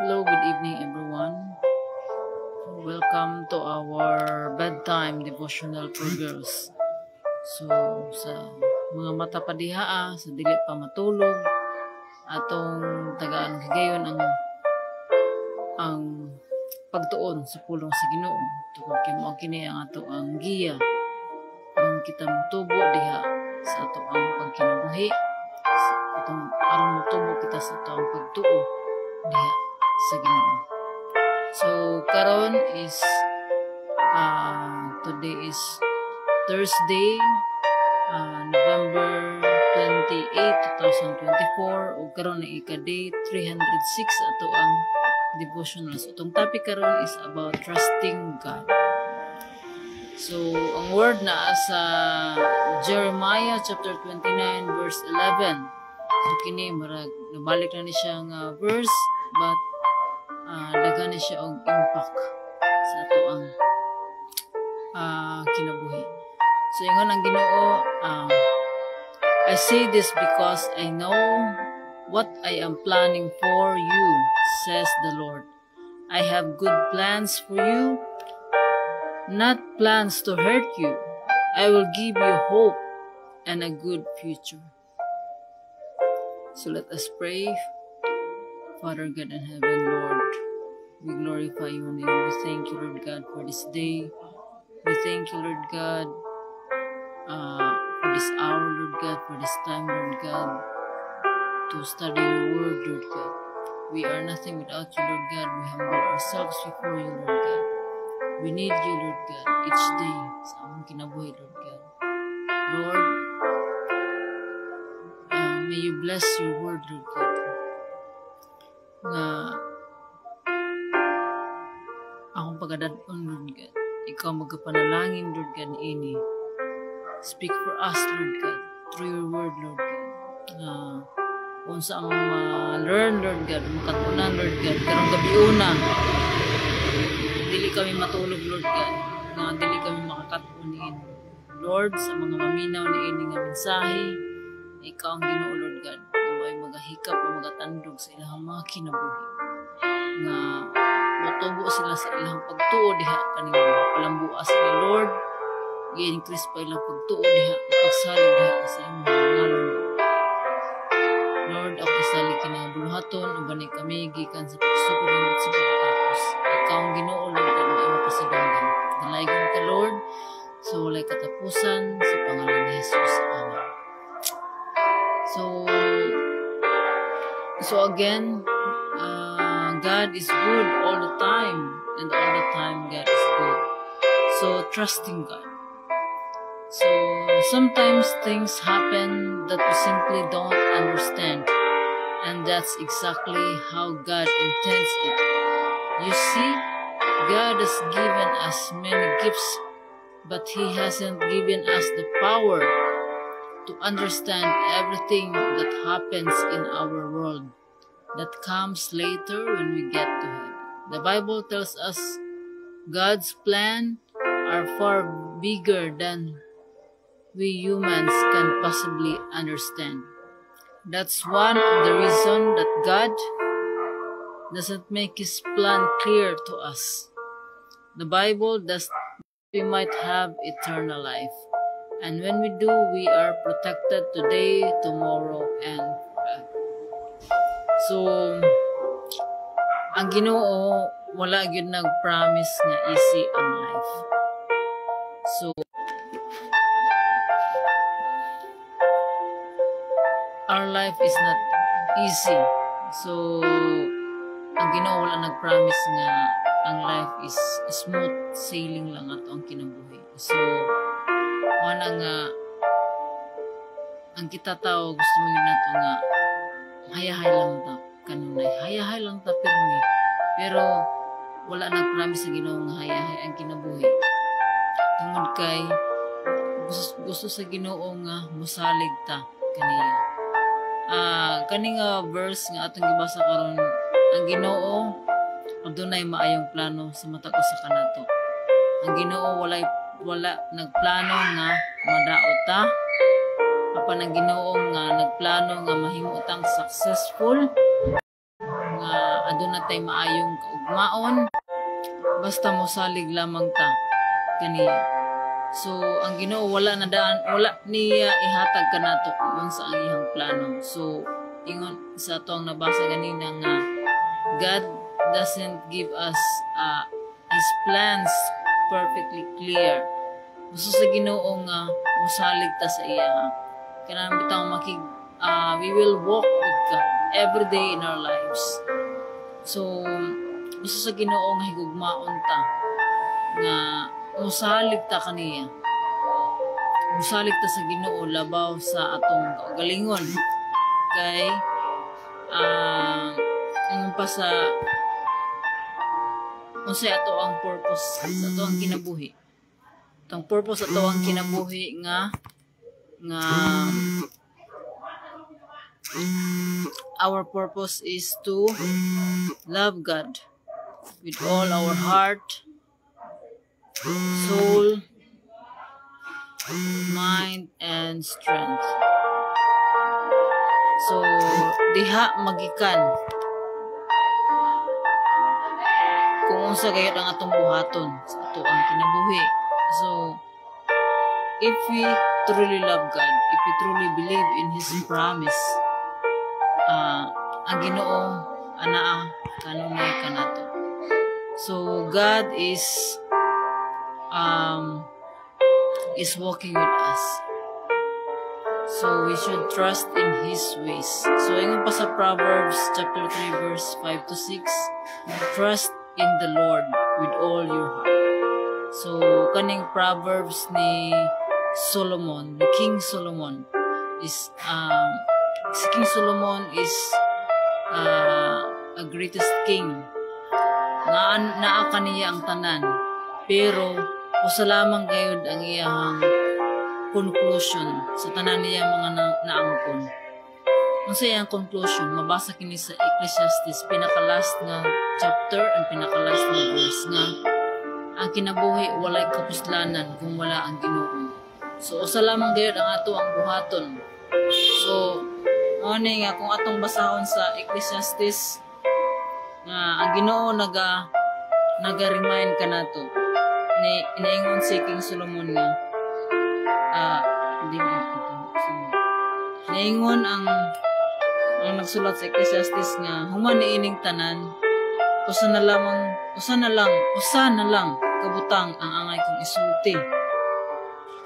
Hello, good evening everyone. Welcome to our bedtime devotional for girls. So, sa mga mata pa diha, sa dili pa matulog, atong tagaan higayon ang pagtuon sa pulong sa Ginoo. Tungod kay mao kini ang ato ang giya ang kita motubo diha sa ato ang pagkinabuhi. Atong aron motubo kita sa ato ang pagtuo diha sa Ginoo. So karon is today is Thursday, November 28, 2024 ug karon na ika-day 306 ato ang devotionals. Itong topic karon is about trusting God. So ang word na sa Jeremiah chapter 29 verse 11. So kini marag nabalik na ni siya nga verse but daghan ni siya og impact sa ato ang kinabuhi. So ingon ang Ginoo, I say this because I know what I am planning for you, says the Lord. I have good plans for you, not plans to hurt you. I will give you hope and a good future. So let us pray. Father God in heaven, Lord, we glorify your name. We thank you, Lord God, for this day. We thank you, Lord God, for this hour, Lord God, for this time, Lord God, to study your word, Lord God. We are nothing without you, Lord God. We humble ourselves before you, Lord God. We need you, Lord God, each day sa among kinabuhi, Lord God. Lord, may you bless your word, Lord God, nga akong pagkadadon, Lord God. Ikaw magkapanalangin, Lord God, ini. Speak for us, Lord God, through your word, Lord God. Kung saan ma-learn, Lord God, makatunan, Lord God, karong gabi-una, dili kami matulog, Lord God, nga dili kami makakatunin. Lord, sa mga maminaw ni ini nga mensahe, ikaw ang Ginoo, Lord God, na may magahikap o magatandog sa ilang mga kinabuhi. Nga motubo sila sa ilang pagtuo diha kaning palambua sila, Lord. I-increase pa ilang pagtuo diha, pagsalig diha sa imong ngalan. Lord, ako isalig kinabuluhaton ug bani kami gikan sa pagsugod sa pagtapos. Ikaw ang Ginoo, Lord, na imong pasidonggan. Dalaygon ka, Lord, sa walay katapusan sa pangalan ni Jesus. Amen. So again, God is good all the time, and all the time God is good. So trusting God. So sometimes things happen that we simply don't understand, and that's exactly how God intends it. You see, God has given us many gifts, but He hasn't given us the power to understand everything that happens in our world. That comes later when we get to heaven. The Bible tells us God's plans are far bigger than we humans can possibly understand. That's one of the reasons that God doesn't make His plan clear to us. The Bible does we might have eternal life. And when we do, we are protected today, tomorrow, and forever. So, ang Ginoo wala gyud nag-promise nga easy ang life. So, our life is not easy. So, ang Ginoo wala nag-promise nga ang life is smooth sailing lang ato ang kinabuhi. So, wala nga ang kita tao gusto mo yun nato nga hayahay lang ta kanunay, hayahay lang ta pirmi, pero wala nag-promise sa Ginoo nga hayahay ang kinabuhi. Tungod kay gusto sa Ginoo nga mosalig ta kaniya. Kani nga verse nga atong gibasa karon, ang Ginoo adunay maayong plano sa mata ko sa kanato. Ang Ginoo wala nagplano nga madaot ta. Apan ang Ginoo nga nagplano nga mahimo tang successful, nga aduna tay maayong kaugmaon basta mosalig lamang ta kaniya. So ang Ginoo wala niya ihatag kanato kung sa ang iyang plano. So ingon sa to ang nabasa ganina nga God doesn't give us His plans perfectly clear. Gusto sa Ginoo nga mosalig ta sa iya. Kanang bitaw we will walk with God every day in our lives. So gusto sa Ginoo nga higugmaon ta nga musalig ta kaniya. Musalig ta sa Ginoo labaw sa atong kaugalingon. Kay pa sa unsay ato ang purpose sa ato ang kinabuhi. Ang purpose ato ang kinabuhi nga our purpose is to love God with all our heart, soul, mind, and strength. So, diha magikan kung unsa gayud ang atong buhaton sa ato ang kinabuhi. So, if we truly love God, if we truly believe in His promise, ang Ginoo anaa kanunay kanato. So God is walking with us. So we should trust in His ways. So ingon pa sa Proverbs chapter 3 verse 5 to 6, trust in the Lord with all your heart. So kaning Proverbs ni Solomon, the King Solomon is si King Solomon is a greatest king. Naa kaniya ang tanan, pero usa lamang gayud ang iyang conclusion sa tanan niya mga naangkon. Unsa iyang conclusion? Mabasa kini sa Ecclesiastes, pinaka-last nga chapter and pinaka-last nga verse nga ang kinabuhi walay kapuslanan kung wala ang Ginoo. So usa lamang gayud ang ato ang buhaton. So nga kung atong basahon sa Ecclesiastes nga ang Ginoo naga-remind kanato ni inaingon si King Solomon nga naingon ang nagsulat sa Ecclesiastes nga human niining tanan usa na lang kabutang ang angay kong isulti.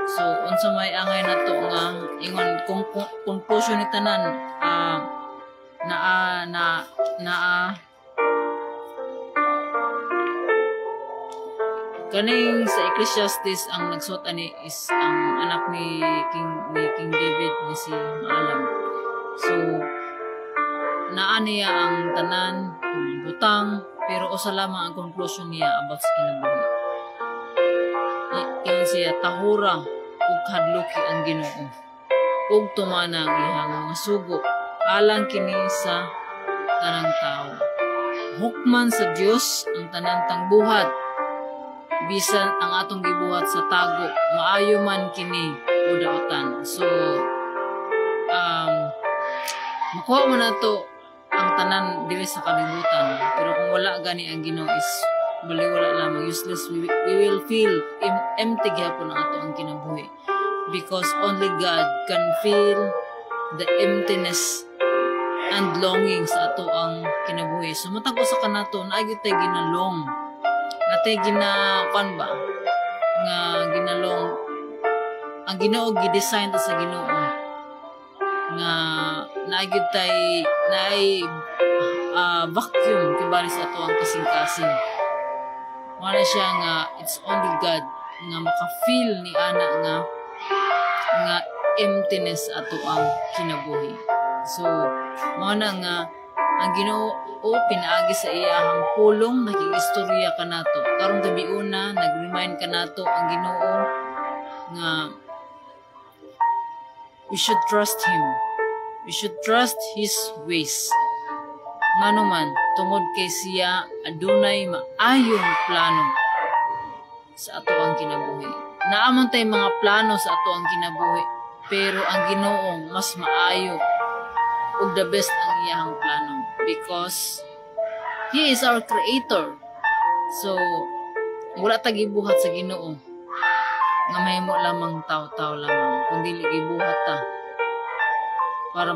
So unsa may angay nato nga ingon kung conclusion ni tanan kaning sa Ecclesiastes ang nagsuot ani is ang anak ni King David ni si Maalam. So naa niya ang tanan butang pero usa lamang ang conclusion niya about sa kinabuhi. Ingon siya tahura ug hadluki ang Ginoo ug tumana ang iyang mga sugo alang kini sa tanang tao. Hukman sa Dios ang tanantang buhat bisan ang atong gibuhat sa tago maayo man kini o daotan. So makuha man nato ang tanan dili sa kalibutan, pero kung wala gani ang Ginoo is baliwala lamang, useless. We will feel empty gyapon ang ato ang kinabuhi because only God can feel the emptiness and longing sa ato ang kinabuhi. So matag usa kanato naagi tay ginalong natay ginakuan ba nga ginalong ang Ginoo gidesign ta sa Ginoo nga naagid tay vacuum kibali sa ato ang kasing-kasing. Wala siya nga it's only God nga maka-feel ni ana nga emptiness ato ang kinabuhi. So mao na nga ang Ginoo pinaagi sa iyahang pulong nakigistorya kanato karong gabi una nag-remind kanato ang Ginoo nga we should trust Him. We should trust His ways. Ngano man tungod kay siya adunay maayong plano sa ato ang kinabuhi. Naamon tay mga plano sa ato ang kinabuhi, pero ang Ginoo mas maayo ug the best ang iyang plano because He is our creator. So wala ta gibuhat sa Ginoo nga mahimo lamang tao-tao lamang, kundi gibuhat ta para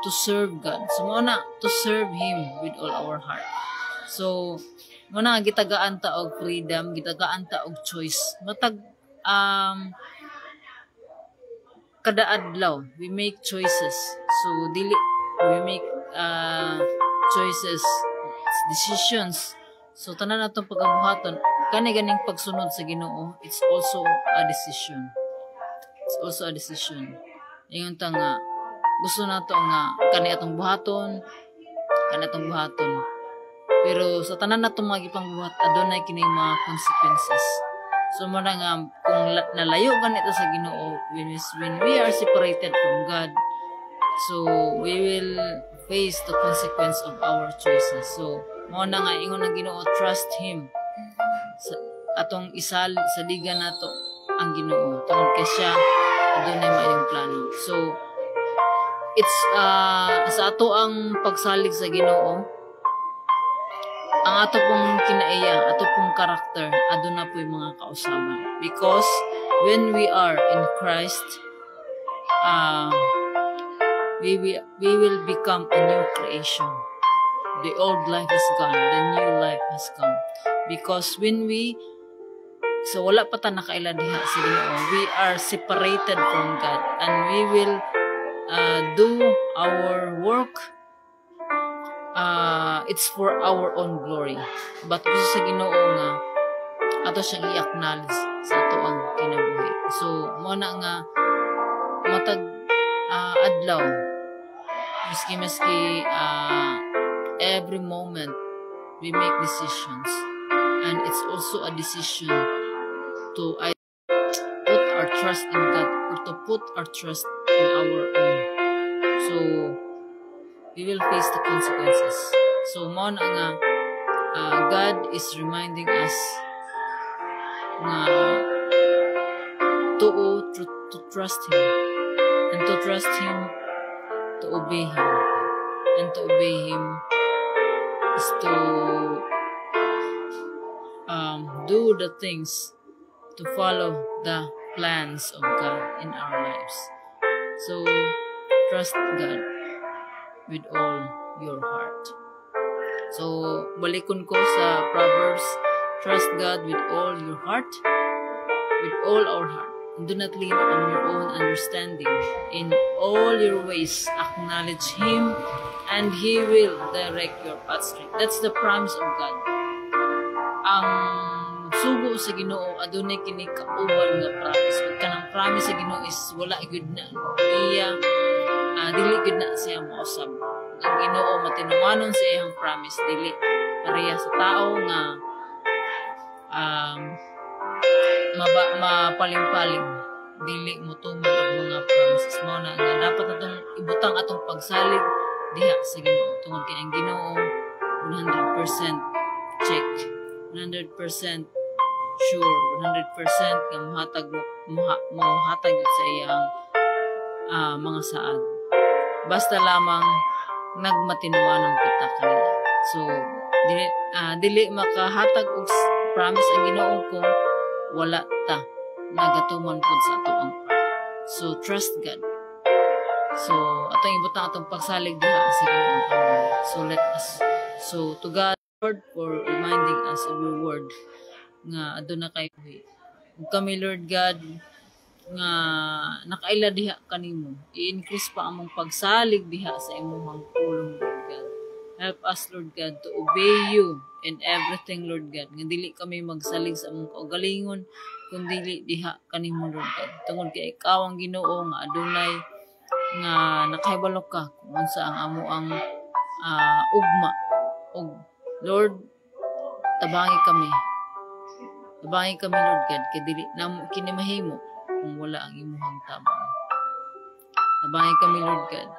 to serve God. So mo na to serve Him with all our heart. So mo na gitagaan ta og freedom, gitagaan ta og choice. Matag kada adlaw we make choices. So dili we make choices, decisions. So tanan natong pagabuhaton kani ganing pagsunod sa Ginoo, it's also a decision. It's also a decision. Ingon ta nga gusto nato nga kani atong buhaton, kani atong buhaton. Pero sa tanan natong mga gipangbuhat adunay kini mga consequences. So mo na nga kung nalayo ganito sa Ginoo, when we are separated from God, so we will face the consequence of our choices. So mo na nga ingon ang Ginoo, trust Him. Atong saligan nato ang Ginoo tungod kay siya adunay maayong plano. So it's sa ato ang pagsalig sa Ginoo, ang ato pong kinaiya, ato pong karakter aduna po yung mga kausaban, because when we are in Christ, we will become a new creation. The old life is gone, the new life has come. Because when so wala pa ta nakaila diha sa Ginoo, we are separated from God, and we will do our work. It's for our own glory. But gusto sa Ginoo nga ato siyang i-acknowledge sa ato ang kinabuhi. So mo na nga matag adlaw, maski every moment we make decisions, and it's also a decision to put our trust in God, or to put our trust in our own. So we will face the consequences. So mo na nga God is reminding us na to trust Him, and to trust Him, to obey Him, and to obey Him is to do the things, to follow the plans of God in our lives. So trust God with all your heart. So balikon ko sa Proverbs, trust God with all your heart, with all our heart. Do not lean on your own understanding. In all your ways, acknowledge Him, and He will direct your path straight. That's the promise of God. Ang sugo sa Ginoo adunay kini kauban nga promise. Ug kanang promise sa Ginoo is wala gyud na iya, dili gyud na siya mausab. Ang Ginoo matinumanon sa iyang promise, dili pareha sa tao nga mapaling-paling, dili motumod ang mga promises mo na dapat natong ibutang atong pagsalig diha sa Ginoo tungod kay ang Ginoo 100% check, 100% sure, 100% nga mohatag sa iyang mga saad. Basta lamang nagmatinuanan kita kanila. So dili makahatag og promise ang Ginoo kung wala ta nagatuman pud sa ato ang part. So trust God. So atong ibutang atong pagsalig diha sa Ginoo. So to God, Lord, for reminding us of your word nga aduna kay buhi. Ug kami, Lord God, nga nakaila diha kanimo, i-increase pa among pagsalig diha sa imong pulong, Lord God. Help us, Lord God, to obey you in everything, Lord God. Nga dili kami magsalig sa among kaugalingon, kundi diha kanimo, Lord God. Tungod kay ikaw ang Ginoo nga adunay nga nakahibalo ka kung unsa ang amo ang ugma. Og Lord, tabangi kami, Lord God, kay dili namo kini mahimo kung wala ang imong tabang. Tabangi kami, Lord God,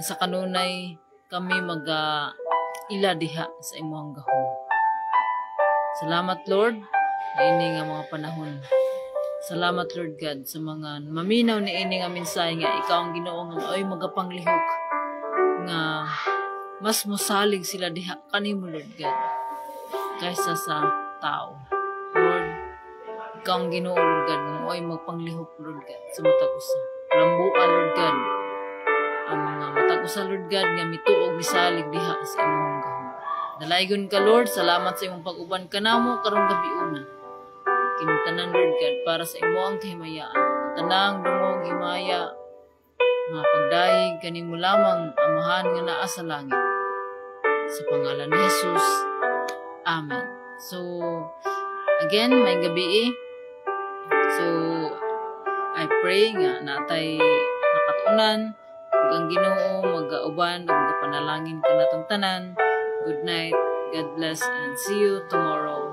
sa kanunay kami ila diha sa imong gahom. Salamat, Lord, ini nga mga panahon. Salamat, Lord God, sa mga maminaw ni ini nga mensahe nga ikaw ang Ginoo nga ay magapanglihok nga mas musalig sila diha kanimo Lord God kaysa sa tao. Lord, ikaw ang Ginoo Lord God, mo ay magpanglihok Lord God sa matag usa. Lambuan Lord God ang mga matag usa Lord God nga mituog misalig diha sa imong gahom. Dalaygon ka Lord, salamat sa imong pag-uban kanamo karong gabi una. Kintanan Lord God para sa imo ang kahimayaan. Tanang dungog himaya mga pagdayeg kanimo lamang amahan nga naa sa langit. Sa pangalan ni Jesus. Amen. So again, may gabi. So I pray nga natay nakatunan ug ang Ginoo magauban ug magapanalangin kanatong tanan. Good night. God bless and see you tomorrow.